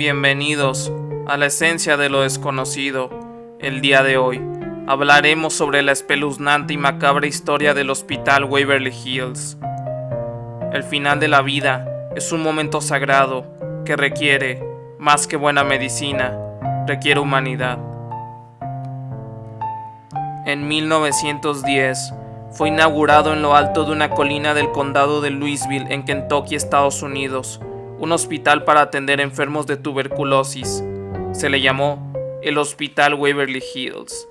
Bienvenidos a la esencia de lo desconocido. El día de hoy hablaremos sobre la espeluznante y macabra historia del Hospital Waverly Hills. El final de la vida es un momento sagrado que requiere, más que buena medicina, requiere humanidad. En 1910 fue inaugurado en lo alto de una colina del condado de Louisville, en Kentucky, Estados Unidos, un hospital para atender enfermos de tuberculosis. Se le llamó el Hospital Waverly Hills.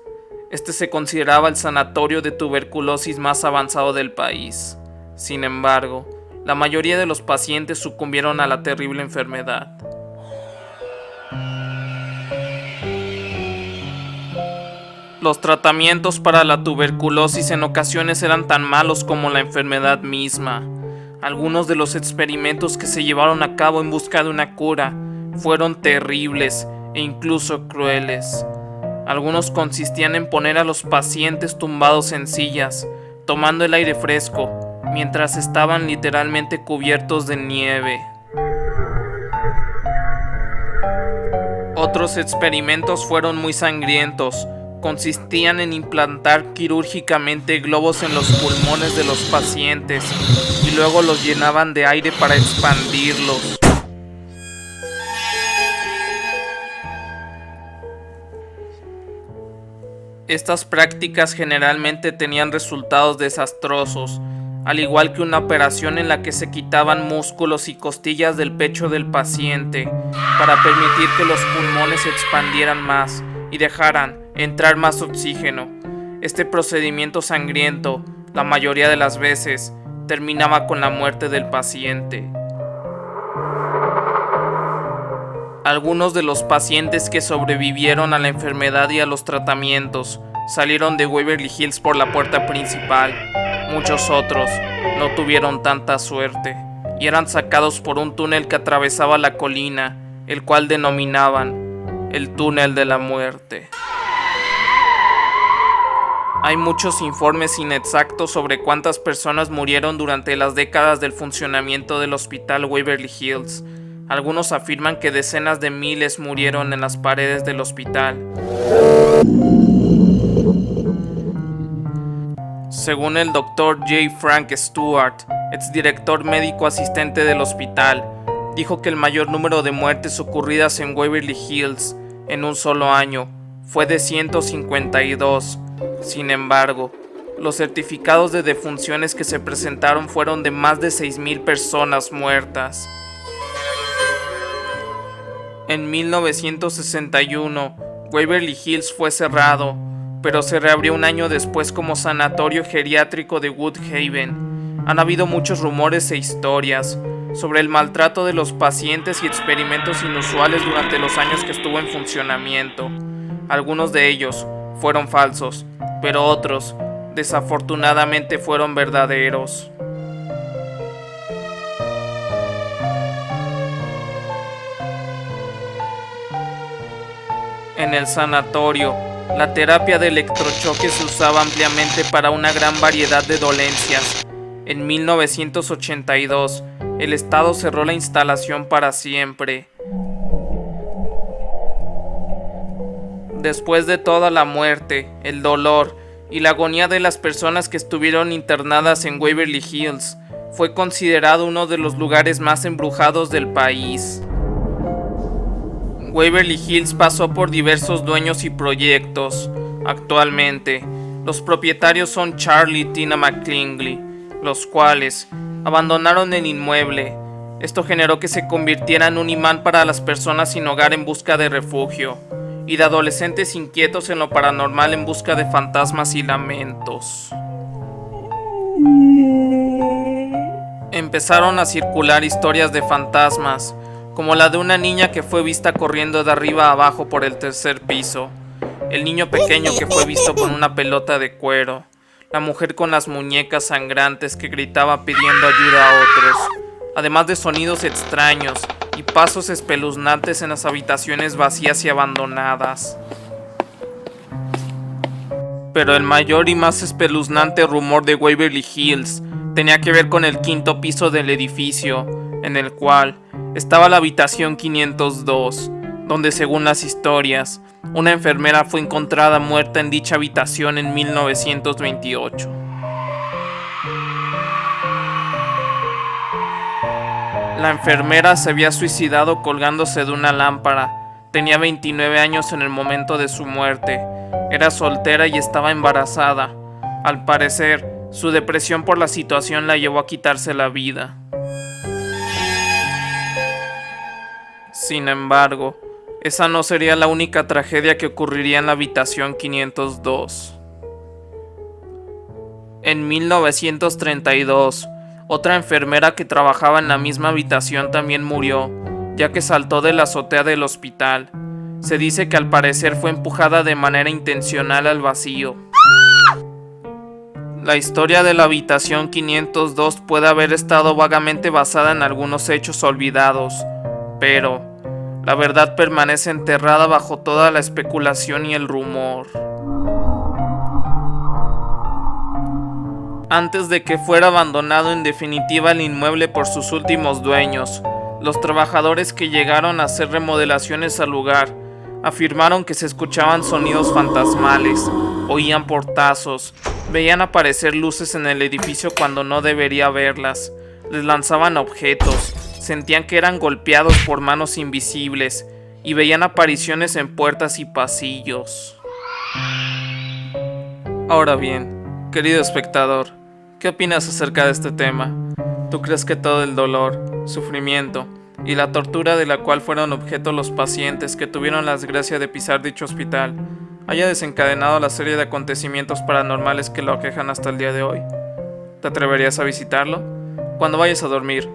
Este se consideraba el sanatorio de tuberculosis más avanzado del país. Sin embargo, la mayoría de los pacientes sucumbieron a la terrible enfermedad. Los tratamientos para la tuberculosis en ocasiones eran tan malos como la enfermedad misma. Algunos de los experimentos que se llevaron a cabo en busca de una cura fueron terribles e incluso crueles. Algunos consistían en poner a los pacientes tumbados en sillas, tomando el aire fresco, mientras estaban literalmente cubiertos de nieve. Otros experimentos fueron muy sangrientos. Consistían en implantar quirúrgicamente globos en los pulmones de los pacientes y luego los llenaban de aire para expandirlos. Estas prácticas generalmente tenían resultados desastrosos, al igual que una operación en la que se quitaban músculos y costillas del pecho del paciente para permitir que los pulmones se expandieran más y dejaran entrar más oxígeno. Este procedimiento sangriento, la mayoría de las veces, terminaba con la muerte del paciente. Algunos de los pacientes que sobrevivieron a la enfermedad y a los tratamientos salieron de Waverly Hills por la puerta principal. Muchos otros no tuvieron tanta suerte y eran sacados por un túnel que atravesaba la colina, el cual denominaban el túnel de la muerte. Hay muchos informes inexactos sobre cuántas personas murieron durante las décadas del funcionamiento del Hospital Waverly Hills. Algunos afirman que decenas de miles murieron en las paredes del hospital. Según el Dr. J. Frank Stewart, exdirector médico asistente del hospital, dijo que el mayor número de muertes ocurridas en Waverly Hills en un solo año fue de 152. Sin embargo, los certificados de defunciones que se presentaron fueron de más de 6,000 personas muertas. En 1961, Waverly Hills fue cerrado, pero se reabrió un año después como sanatorio geriátrico de Woodhaven. Han habido muchos rumores e historias sobre el maltrato de los pacientes y experimentos inusuales durante los años que estuvo en funcionamiento. Algunos de ellos fueron falsos, pero otros, desafortunadamente, fueron verdaderos. En el sanatorio, la terapia de electrochoque se usaba ampliamente para una gran variedad de dolencias. En 1982, el Estado cerró la instalación para siempre. Después de toda la muerte, el dolor y la agonía de las personas que estuvieron internadas en Waverly Hills, fue considerado uno de los lugares más embrujados del país. Waverly Hills pasó por diversos dueños y proyectos. Actualmente, los propietarios son Charlie y Tina McClingley, los cuales abandonaron el inmueble. Esto generó que se convirtiera en un imán para las personas sin hogar en busca de refugio, y de adolescentes inquietos en lo paranormal en busca de fantasmas y lamentos. Empezaron a circular historias de fantasmas, como la de una niña que fue vista corriendo de arriba a abajo por el tercer piso, el niño pequeño que fue visto con una pelota de cuero, la mujer con las muñecas sangrantes que gritaba pidiendo ayuda a otros, además de sonidos extraños y pasos espeluznantes en las habitaciones vacías y abandonadas. Pero el mayor y más espeluznante rumor de Waverly Hills tenía que ver con el quinto piso del edificio, en el cual estaba la habitación 502, donde según las historias, una enfermera fue encontrada muerta en dicha habitación en 1928. La enfermera se había suicidado colgándose de una lámpara. Tenía 29 años en el momento de su muerte. Era soltera y estaba embarazada. Al parecer, su depresión por la situación la llevó a quitarse la vida. Sin embargo, esa no sería la única tragedia que ocurriría en la habitación 502. En 1932, otra enfermera que trabajaba en la misma habitación también murió, ya que saltó de la azotea del hospital. Se dice que al parecer fue empujada de manera intencional al vacío. La historia de la habitación 502 puede haber estado vagamente basada en algunos hechos olvidados, pero la verdad permanece enterrada bajo toda la especulación y el rumor. Antes de que fuera abandonado en definitiva el inmueble por sus últimos dueños, los trabajadores que llegaron a hacer remodelaciones al lugar afirmaron que se escuchaban sonidos fantasmales, oían portazos, veían aparecer luces en el edificio cuando no debería verlas, les lanzaban objetos, sentían que eran golpeados por manos invisibles y veían apariciones en puertas y pasillos. Ahora bien, querido espectador, ¿qué opinas acerca de este tema? ¿Tú crees que todo el dolor, sufrimiento y la tortura de la cual fueron objeto los pacientes que tuvieron la desgracia de pisar dicho hospital haya desencadenado la serie de acontecimientos paranormales que lo aquejan hasta el día de hoy? ¿Te atreverías a visitarlo? Cuando vayas a dormir,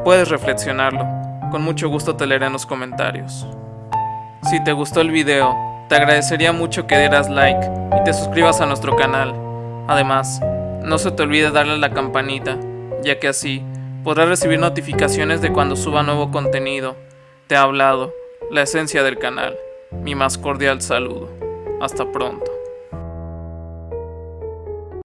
puedes reflexionarlo. Con mucho gusto te leeré en los comentarios. Si te gustó el video, te agradecería mucho que dieras like y te suscribas a nuestro canal. Además, no se te olvide darle a la campanita, ya que así podrás recibir notificaciones de cuando suba nuevo contenido. Te ha hablado la esencia del canal. Mi más cordial saludo. Hasta pronto.